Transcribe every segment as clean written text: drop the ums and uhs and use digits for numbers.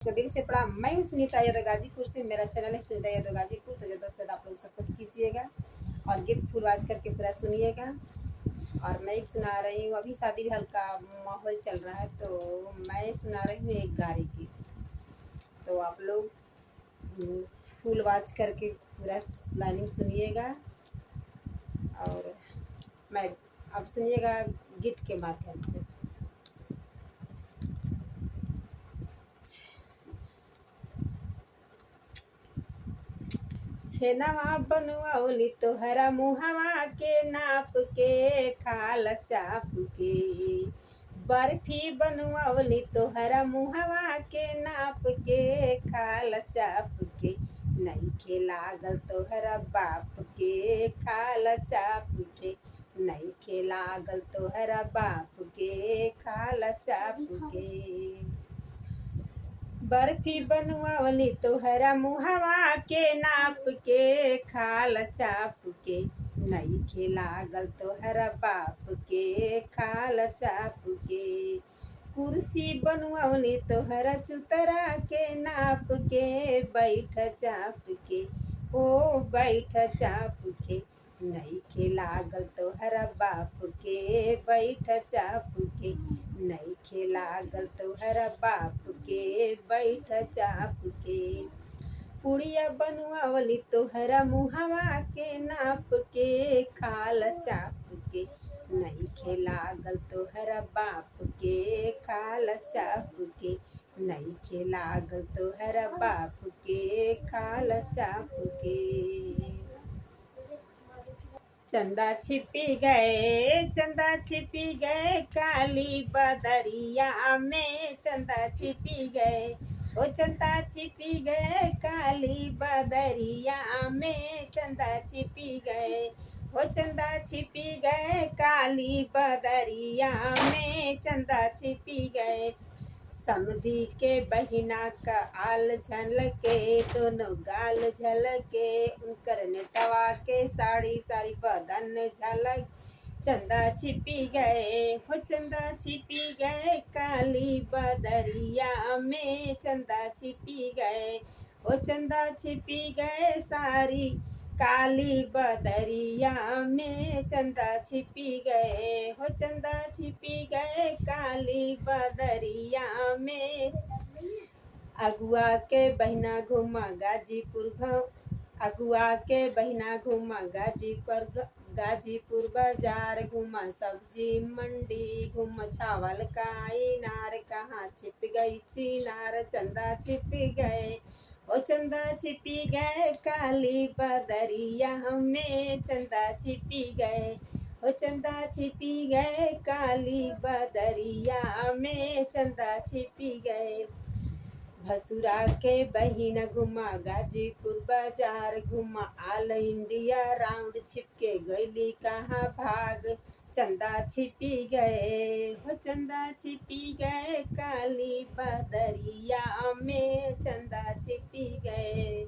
तो दिल से प्रणाम। मैं हूँ सुनीता यादव गाजीपुर से। मेरा चैनल है सुनीता यादव गाजीपुर। तो ज़्यादा से ज़्यादा आप लोग सपोर्ट कीजिएगा और गीत फुल आवाज करके पूरा सुनिएगा। और मैं एक सुना रही हूँ, अभी शादी ब्याह का माहौल चल रहा है तो मैं सुना रही हूँ एक गारी गीत। तो आप लोग फुल आवाज करके पूरा लाइनिंग सुनिएगा और मैं आप सुनिएगा गीत के माध्यम से। छेनवा बनवाओली तोहरा मुहवा के नाप के खाल चाप के। बर्फी बनवाओली तोहरा मुहवा के नाप के खाल चाप के। नइखे लागल तोहरा बाप के खाल चाप के। नइखे लागल तोहरा बाप के खाल चाप के। बर्फी बनवावली तोहरा मुहवा के नाप के खाल चाप के। नइखे लागल तोहरा बाप के खाल चाप के। कुर्सी बनवावली तोहरा चुतरा के नाप के बैठ चाप के। ओ बैठ चाप के। नइखे लागल तोहरा बाप के बैठ चाप के। नइखे लागल तोहरा बाप के बैठ चाप के। पुड़िया बनवावली तोहरा मुहवा के नाप के खाल चाप के। नइखे लागल तोहरा बाप के खाल चाप के। नइखे लागल तोहरा बाप के खाल चाप के। चंदा छिपी गए, चंदा छिपी गए काली बदरिया में। चंदा छिपी गए, ओ चंदा छिपी गए काली बदरिया में। चंदा छिपी गए, ओ चंदा छिपी गए काली बदरिया में। चंदा छिपी गए। समधी के बहिना का आल झलके दोनों गाल झलके। उनकर नेटवा के साड़ी सारी बदन झलक। चंदा छिपी गए, हो चंदा छिपी गए काली बदरिया में। चंदा छिपी गए, हो चंदा छिपी गए सारी काली बदरिया में। चंदा छिपी गए, हो चंदा छिपी गए काली बदरिया में। अगुआ के बहिना घुमा गाजीपुर अगुआ के बहिना घुमा गाजीपुर बाजार घुमा सब्जी मंडी घुमा चावल का इनार। कहाँ छिप गई चिनार चंदा छिप गए, ओ चंदा छिपी गए काली बदरिया में। चंदा छिपी गए, ओ चंदा छिपी गए काली बदरिया में। चंदा छिपी गए। भसुरा के बहिन घुमा गाजीपुर बाजार घुमा ऑल इंडिया राउंड छिपके गईली कहाँ भाग। चंदा छिपी गए, हो चंदा छिपी गए काली बदरिया में। चंदा छिपी गए।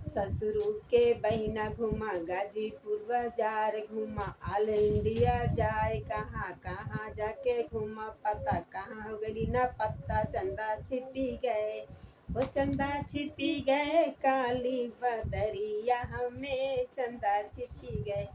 ससुरु के बहिना घुमा गाजीपुर बाजार घुमा ऑल इंडिया जाए कहाँ कहाँ जाके घुमा पता कहाँ हो गई ना पता। चंदा छिपी गए, वो चंदा छिपी गए काली बदरिया में। चंदा छिपी गए।